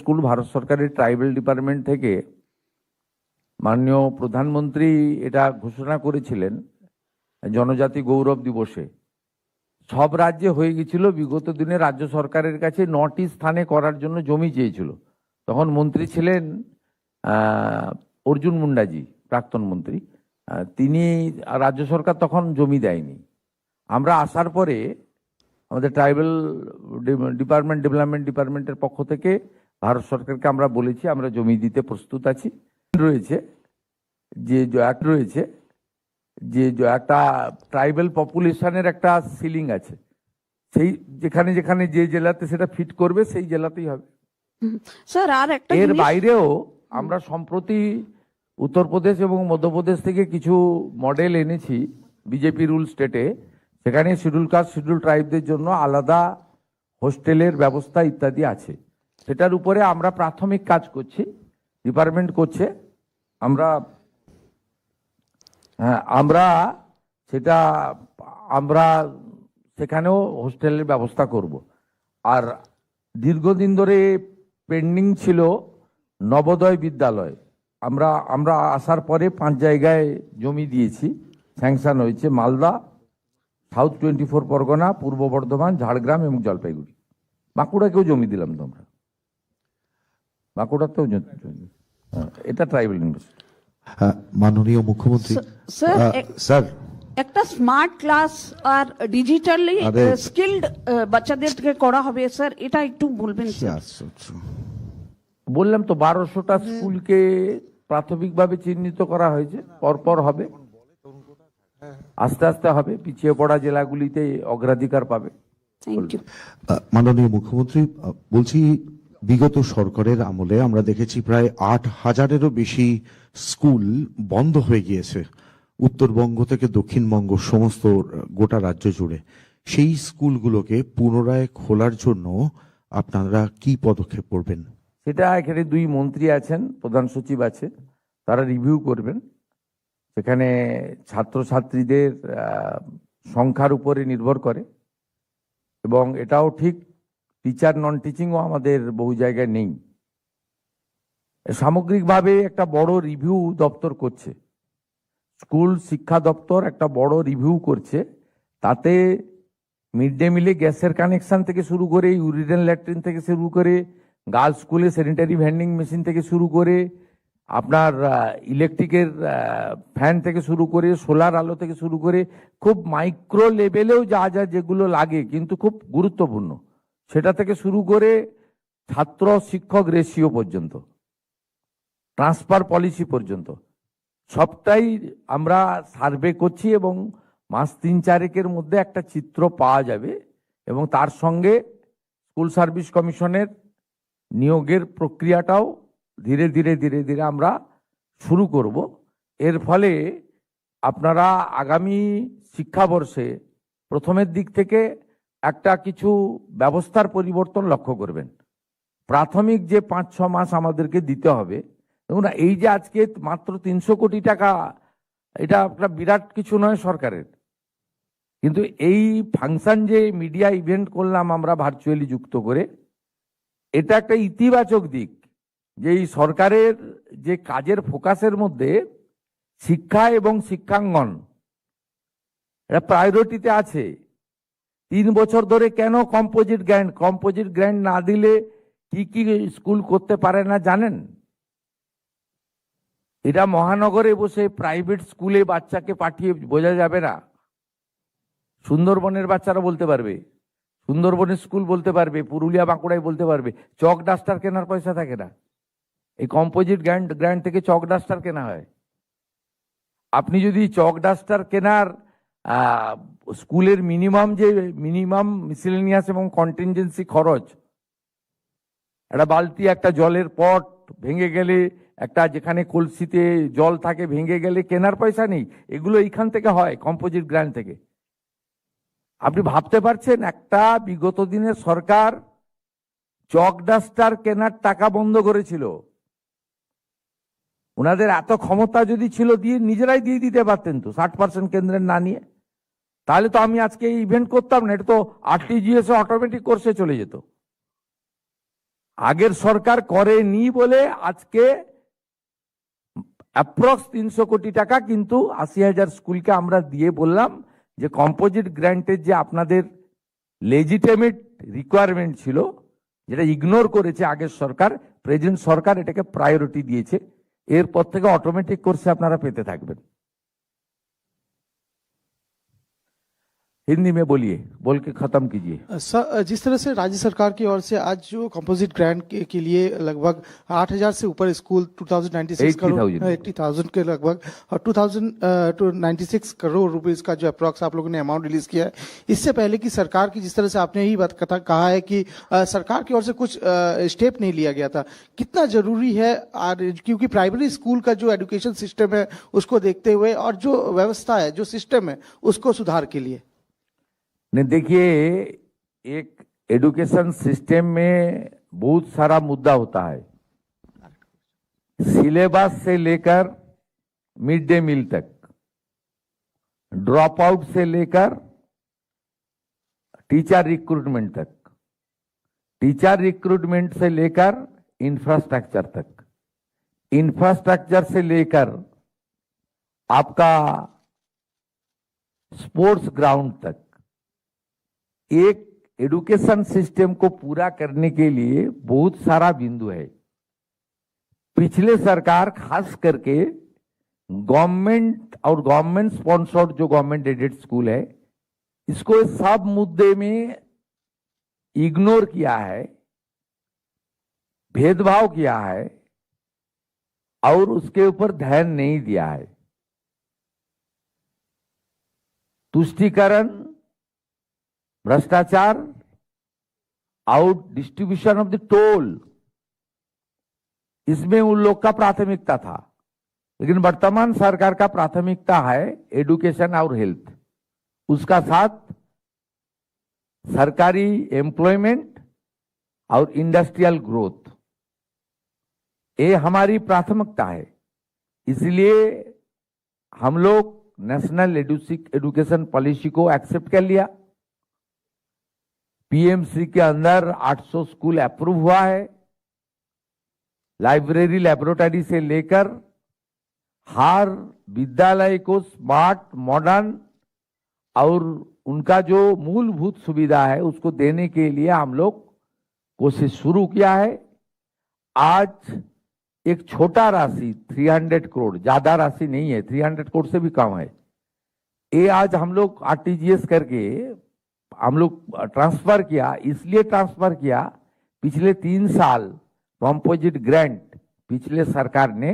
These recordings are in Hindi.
স্কুল ভারত সরকারের ট্রাইবাল ডিপার্টমেন্ট থেকে মাননীয় প্রধানমন্ত্রী এটা ঘোষণা করেছিলেন জনজাতি গৌরব দিবসে। সব রাজ্যে হয়ে গেছিল, বিগত দিনে রাজ্য সরকারের কাছে 9টি স্থানে করার জন্য জমি চেয়েছিল। তখন মন্ত্রী ছিলেন অর্জুন মুন্ডাজি, প্রাক্তন মন্ত্রী। তিনি, রাজ্য সরকার তখন জমি দেয়নি। আমরা আসার পরে আমাদের ট্রাইবাল ডেভেলপমেন্ট ডিপার্টমেন্টের পক্ষ থেকে ভারত সরকারকে আমরা বলেছি আমরা জমি দিতে প্রস্তুত আছি। রয়েছে যে একটা ট্রাইবাল পপুলেশনের একটা সিলিং আছে, সেই যেখানে যেখানে যে জেলাতে সেটা ফিট করবে সেই জেলাতেই হবে। স্যার, আর একটা এর বাইরেও আমরা সম্প্রতি উত্তরপ্রদেশ এবং মধ্যপ্রদেশ থেকে কিছু মডেল এনেছি বিজেপি রুল স্টেটে। সেখানে শিডিউল কাস্ট শিডিউল ট্রাইবদের জন্য আলাদা হোস্টেলের ব্যবস্থা ইত্যাদি আছে। সেটার উপরে আমরা প্রাথমিক কাজ করছি, ডিপার্টমেন্ট করছে। আমরা সেখানেও হোস্টেলের ব্যবস্থা করব। আর দীর্ঘদিন ধরে পেন্ডিং ছিল নবোদয় বিদ্যালয়। আমরা আসার পরে 5 জায়গায় জমি দিয়েছি, স্যাংশন হয়েছে। মালদা, সাউথ 24 পরগনা, পূর্ব বর্ধমান, ঝাড়গ্রাম এবং জলপাইগুড়ি। বাঁকুড়াকেও জমি দিলাম তো আমরা, বাঁকুড়াতেও এটা ট্রাইবাল ইউনিভার্সিটি। মাননীয় মুখ্যমন্ত্রী স্যার, একটা স্মার্ট ক্লাস আর ডিজিটালি স্কিলড বাচ্চাদেরকে করা হবে স্যার, এটা একটু বলবেন স্যার। বললাম তো 1200টা স্কুলকে প্রাথমিকভাবে চিহ্নিত করা হয়েছে, পরপর হবে, আস্তে আস্তে হবে। পিছিয়ে পড়া জেলাগুলিতে অগ্রাধিকার পাবে। মাননীয় মুখ্যমন্ত্রী, বলছি বিগত সরকারের আমলে আমরা দেখেছি প্রায় 8000-এরও বেশি স্কুল বন্ধ হয়ে গিয়েছে উত্তরবঙ্গ থেকে দক্ষিণবঙ্গ, সমস্ত গোটা রাজ্য জুড়ে। সেই স্কুলগুলোকে পুনরায় খোলার জন্য আপনারা কি পদক্ষেপ করবেন? সেটা এখানে 2 মন্ত্রী আছেন, প্রধান সচিব আছে, তারা রিভিউ করবেন। সেখানে ছাত্রছাত্রীদের সংখ্যার উপরে নির্ভর করে, এবং এটাও ঠিক টিচার নন টিচিংও আমাদের বহু জায়গায় নেই। সামগ্রিকভাবে একটা বড় রিভিউ দপ্তর করছে, স্কুল শিক্ষা দপ্তর একটা বড় রিভিউ করছে। তাতে মিড ডে মিলে গ্যাসের কানেকশন থেকে শুরু করে, ইউরিনাল ল্যাট্রিন থেকে শুরু করে, গার্লস স্কুলে স্যানিটারি ভেন্ডিং মেশিন থেকে শুরু করে, আপনার ইলেকট্রিকের ফ্যান থেকে শুরু করে, সোলার আলো থেকে শুরু করে, খুব মাইক্রো লেভেলেও যা যেগুলো লাগে কিন্তু খুব গুরুত্বপূর্ণ, সেটা থেকে শুরু করে ছাত্র শিক্ষক রেশিও পর্যন্ত, ট্রান্সফার পলিসি পর্যন্ত সবটাই আমরা সার্ভে করছি। এবং মাস 3-4 মধ্যে একটা চিত্র পাওয়া যাবে, এবং তার সঙ্গে স্কুল সার্ভিস কমিশনের নিয়োগের প্রক্রিয়াটাও ধীরে ধীরে আমরা শুরু করব। এর ফলে আপনারা আগামী শিক্ষাবর্ষে প্রথমের দিক থেকে একটা কিছু ব্যবস্থার পরিবর্তন লক্ষ্য করবেন। প্রাথমিক যে 5-6 মাস আমাদেরকে দিতে হবে, দেখুন এই যে আজকে মাত্র 300 কোটি টাকা, এটা একটা বিরাট কিছু নয় সরকারের, কিন্তু এই ফাংশন যে মিডিয়া ইভেন্ট করলাম আমরা ভার্চুয়ালি যুক্ত করে, এটা একটা ইতিবাচক দিক যে এই সরকারের যে কাজের ফোকাসের মধ্যে শিক্ষা এবং শিক্ষাঙ্গন এটা প্রায়োরিটিতে আছে। 3 বছর ধরে কেন কম্পোজিট গ্র্যান্ট না দিলে কি কি স্কুল করতে পারে না জানেন? এটা মহানগরে বসে প্রাইভেট স্কুলে বাচ্চাকে পাঠিয়ে বোঝা যাবে না। সুন্দরবনের বাচ্চারা বলতে পারবে, সুন্দরবনের স্কুল বলতে পারবে, পুরুলিয়া বাঁকুড়ায় বলতে পারবে। চক ডাস্টার কেনার পয়সা থাকে না, এই কম্পোজিট গ্র্যান্ট থেকে চক ডাস্টার কেনা হয়। আপনি যদি চক ডাস্টার কেনার স্কুলের মিনিমাম মিসেলেনিয়াস এবং কন্টিনজেন্সি খরচ, একটা বালতি, একটা জলের পট ভেঙে গেলে, একটা যেখানে কলসিতে জল থাকে ভেঙে গেলে কেনার পয়সা নেই, এগুলো এইখান থেকে হয়, কম্পোজিট গ্র্যান্ট থেকে। আপনি ভাবতে পারছেন একটা বিগত দিনের সরকার চক ডাস্টার কেনার টাকা বন্ধ করেছিল। ওনাদের এত ক্ষমতা যদি ছিল, নিজেরাই দিয়ে দিতে পারতেন তো 60% কেন্দ্রের না নিয়ে। তাহলে তো আমি আজকে এই ইভেন্ট করতাম না, এটা তো আরটিজিএস অটোমেটিক কোর্সে চলে যেত। আগের সরকার করেনি বলে আজকে অ্যাপ্রক্স 300 কোটি টাকা কিন্তু 80,000 স্কুলকে আমরা দিয়ে বললাম যে কম্পোজিট গ্র্যান্টের যে আপনাদের লেজিটিমেট রিকোয়ারমেন্ট ছিল, যেটা ইগনোর করেছে আগের সরকার, প্রেজেন্ট সরকার এটাকে প্রায়োরিটি দিয়েছে। এরপর থেকে অটোমেটিক কোর্সে আপনারা পেতে থাকবেন। हिंदी में बोलिए, बोल के खत्म कीजिए। सर, जिस तरह से राज्य सरकार की ओर से आज जो कंपोजिट ग्रांट के लिए लगभग 8,000 से ऊपर स्कूल 2096 करोड़ 80,000 के लगभग और 2096 करोड़ रुपीस का जो अप्रॉक्स आप लोगों ने अमाउंट रिलीज किया है, इससे पहले की सरकार की जिस तरह से आपने यही बात कहा है कि सरकार की ओर से कुछ स्टेप नहीं लिया गया था, कितना जरूरी है क्योंकि प्राइमरी स्कूल का जो एजुकेशन सिस्टम है उसको देखते हुए और जो व्यवस्था है, जो सिस्टम है, उसको सुधार के लिए? नहीं, देखिए, एक एजुकेशन सिस्टम में बहुत सारा मुद्दा होता है, सिलेबस से लेकर मिड डे मील तक, ड्रॉप आउट से लेकर टीचर रिक्रूटमेंट तक, टीचर रिक्रूटमेंट से लेकर इंफ्रास्ट्रक्चर तक, इंफ्रास्ट्रक्चर से लेकर आपका स्पोर्ट्स ग्राउंड तक। एक एजुकेशन सिस्टम को पूरा करने के लिए बहुत सारा बिंदु है। पिछले सरकार खास करके गवर्नमेंट और गवर्नमेंट स्पॉन्सर्ड जो गवर्नमेंट एडेड स्कूल है, इसको सब मुद्दे में इग्नोर किया है, भेदभाव किया है और उसके ऊपर ध्यान नहीं दिया है। तुष्टीकरण, भ्रष्टाचार और डिस्ट्रीब्यूशन ऑफ द टोल, इसमें उन लोग का प्राथमिकता था। लेकिन वर्तमान सरकार का प्राथमिकता है एजुकेशन और हेल्थ, उसका साथ सरकारी एम्प्लॉयमेंट और इंडस्ट्रियल ग्रोथ, ये हमारी प्राथमिकता है। इसलिए हम लोग नेशनल एजुकेशन पॉलिसी को एक्सेप्ट कर लिया। पीएमसी के अंदर 800 स्कूल अप्रूव हुआ है। लाइब्रेरी, लैबोरेटरी से लेकर हर विद्यालय को स्मार्ट, मॉडर्न और उनका जो मूलभूत सुविधा है उसको देने के लिए हम लोग कोशिश शुरू किया है। आज एक छोटा राशि 300 करोड़, ज्यादा राशि नहीं है, 300 करोड़ से भी कम है, ये आज हम लोग आरटीजीएस करके हम लोग ट्रांसफर किया। इसलिए ट्रांसफर किया, पिछले 3 साल कंपोजिट ग्रांट पिछले सरकार ने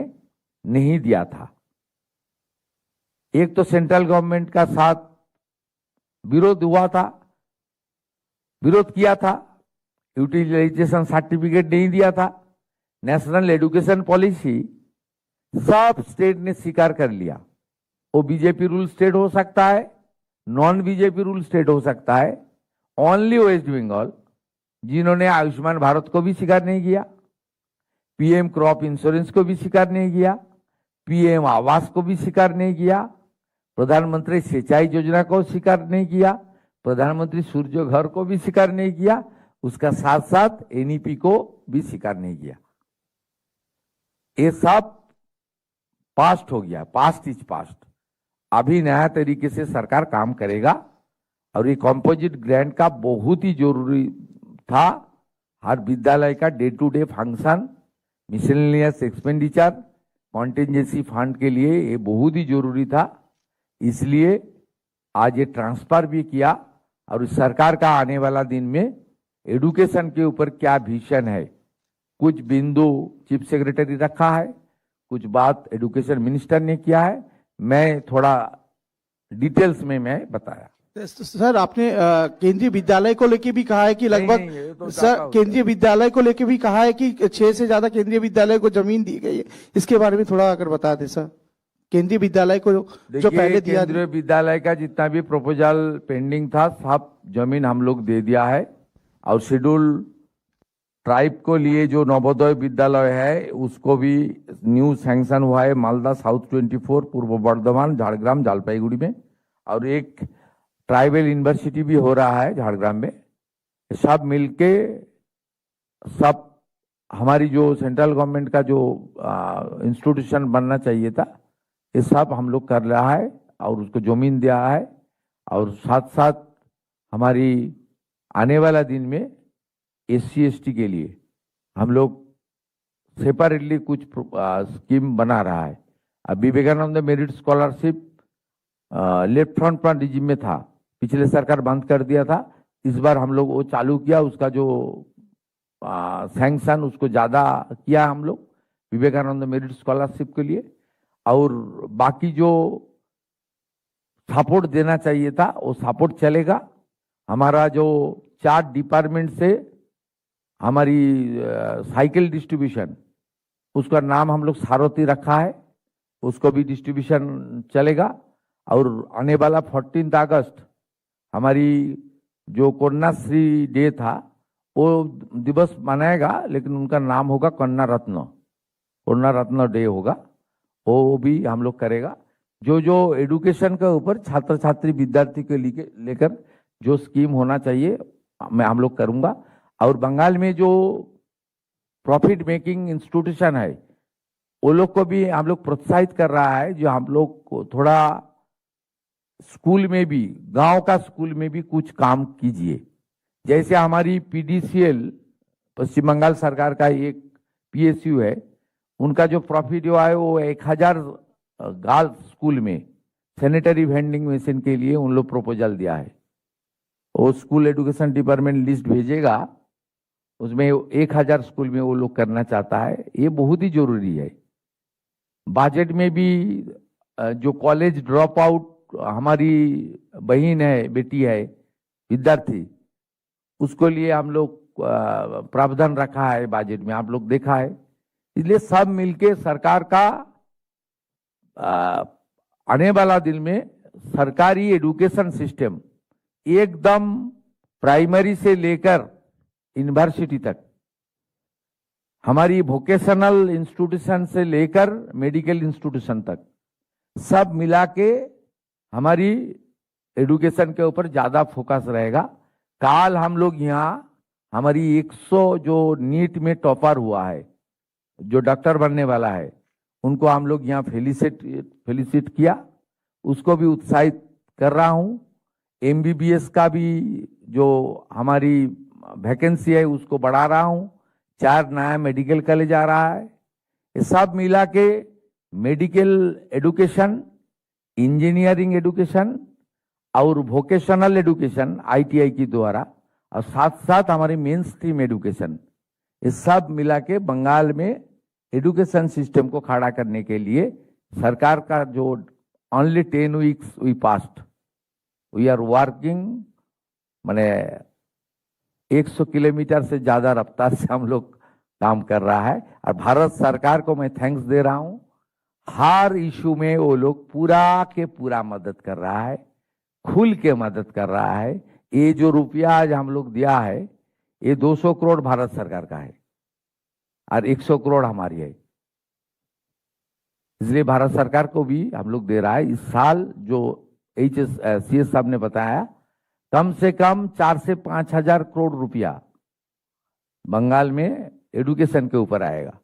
नहीं दिया था। एक तो सेंट्रल गवर्नमेंट का साथ विरोध हुआ था, विरोध किया था, यूटिलाइजेशन सर्टिफिकेट नहीं दिया था। नेशनल एजुकेशन पॉलिसी सब स्टेट ने स्वीकार कर लिया। वो बीजेपी रूल स्टेट हो सकता है, नॉन बीजेपी रूल स्टेट हो सकता है। ओनली वेस्ट बंगाल, जिन्होंने आयुष्मान भारत को भी स्वीकार नहीं किया, पीएम क्रॉप इंश्योरेंस को भी स्वीकार नहीं किया, पीएम आवास को भी स्वीकार नहीं किया, प्रधानमंत्री सिंचाई योजना को स्वीकार नहीं किया, प्रधानमंत्री सूर्य घर को भी स्वीकार नहीं किया, उसका साथ साथ एनईपी को भी स्वीकार नहीं किया। ये सब पास्ट हो गया, पास्ट इज पास्ट। अभी नया तरीके से सरकार काम करेगा और ये कंपोजिट ग्रांट का बहुत ही जरूरी था। हर विद्यालय का day to day function, miscellaneous expenditure, contingency fund के लिए ये बहुत ही जरूरी था। इसलिए आज ये ट्रांसफर भी किया और सरकार का आने वाला दिन में एजुकेशन के ऊपर क्या विजन है, कुछ बिंदु चीफ सेक्रेटरी रखा है, कुछ बात एजुकेशन मिनिस्टर ने किया है, मैं थोड़ा डिटेल्स में मैं बताया। सर, आपने केंद्रीय विद्यालय को लेके भी कहा है कि लगभग तो सर केंद्रीय विद्यालय को लेके भी कहा है कि 6 से ज्यादा केंद्रीय विद्यालय को जमीन दी गई है, इसके बारे में थोड़ा अगर बता दें सर। केंद्रीय विद्यालय को जो पहले दिया, केंद्रीय विद्यालय का जितना भी प्रपोजल पेंडिंग था सब जमीन हम लोग दे दिया है। और शेड्यूल ट्राइब को लिए जो नवोदय विद्यालय है उसको भी न्यू सैंक्शन हुआ है, मालदा साउथ 24, पूर्व बर्धमान, झाड़ग्राम, जलपाईगुड़ी में, और एक ट्राइबल यूनिवर्सिटी भी हो रहा है झाड़ग्राम में। सब मिलके सब हमारी जो सेंट्रल गवर्नमेंट का जो इंस्टीट्यूशन बनना चाहिए था, ये सब हम लोग कर रहा है और उसको जमीन दिया है। और साथ साथ हमारी आने वाला दिन में SC ST के लिए हम लोग सेपरेटली कुछ स्कीम बना रहा है। अब Vivekananda merit scholarship left front regime में था, पिछले सरकार बंद कर दिया था। इस बार हम लोग वो चालू किया, उसका जो सैंक्शन उसको ज्यादा किया हम लोग विवेकानंद मेरिट स्कॉलरशिप के लिए। और बाकी जो सपोर्ट देना चाहिए था वो सपोर्ट चलेगा। हमारा जो 4 डिपार्टमेंट से हमारी साइकिल डिस्ट्रीब्यूशन, उसका नाम हम लोग सारथी रखा है, उसको भी डिस्ट्रीब्यूशन चलेगा। और आने वाला 14 अगस्त हमारी जो कन्याश्री डे था वो दिवस मनाएगा, लेकिन उनका नाम होगा कन्या रत्न डे होगा, वो भी हम लोग करेगा। जो एडुकेशन के ऊपर छात्र छात्री विद्यार्थी के लेकर जो स्कीम होना चाहिए मैं हम लोग करूंगा। और बंगाल में जो प्रॉफिट मेकिंग इंस्टीट्यूशन है वो लोग को भी हम लोग प्रोत्साहित कर रहा है, जो हम लोग को थोड़ा स्कूल में भी, गांव का स्कूल में भी कुछ काम कीजिए। जैसे हमारी PDCL पश्चिम बंगाल सरकार का एक PSU है, उनका जो प्रॉफिट हुआ है वो 1000 गर्ल्स स्कूल में सैनिटरी वेंडिंग मशीन के लिए उन लोग प्रपोजल दिया है। वो स्कूल एजुकेशन डिपार्टमेंट लिस्ट भेजेगा, उसमें 1000 स्कूल में वो लोग करना चाहता है। ये बहुत ही जरूरी है। बजट में भी जो कॉलेज ड्रॉप आउट हमारी बहन है, बेटी है, विद्यार्थी, उसको लिए हम लोग प्रावधान रखा है बजट में, आप लोग देखा है। इसलिए सब मिलके सरकार का आने वाला दिन में सरकारी एजुकेशन सिस्टम एकदम प्राइमरी से लेकर यूनिवर्सिटी तक, हमारी वोकेशनल इंस्टीट्यूशन से लेकर मेडिकल इंस्टीट्यूशन तक सब मिला के हमारी एजुकेशन के ऊपर ज्यादा फोकस रहेगा। काल हम लोग यहाँ हमारी 100 जो नीट में टॉपर हुआ है, जो डॉक्टर बनने वाला है, उनको हम लोग यहाँ फेलिसिट किया, उसको भी उत्साहित कर रहा हूँ। MBBS का भी जो हमारी वैकेंसी है उसको बढ़ा रहा हूँ। 4 नया मेडिकल कॉलेज आ रहा है। ये सब मिला के मेडिकल एजुकेशन, इंजीनियरिंग एजुकेशन और वोकेशनल एजुकेशन ITI की द्वारा, और साथ साथ हमारी मेन स्ट्रीम एजुकेशन, ये सब मिला के बंगाल में एजुकेशन सिस्टम को खड़ा करने के लिए सरकार का जो only 10 weeks we past, we are working, माने 100 किलोमीटर से ज्यादा रफ्तार से हम लोग काम कर रहा है। और भारत सरकार को मैं थैंक्स दे रहा हूं, हर इशू में वो लोग पूरा के पूरा मदद कर रहा है, खुल के मदद कर रहा है। ये जो रुपया आज हम लोग दिया है, ये 200 करोड़ भारत सरकार का है और 100 करोड़ हमारी है। इसलिए भारत सरकार को भी हम लोग दे रहा है। इस साल जो CS साहब ने बताया, कम से कम 4 से 5 हजार करोड़ रुपया बंगाल में एजुकेशन के ऊपर आएगा।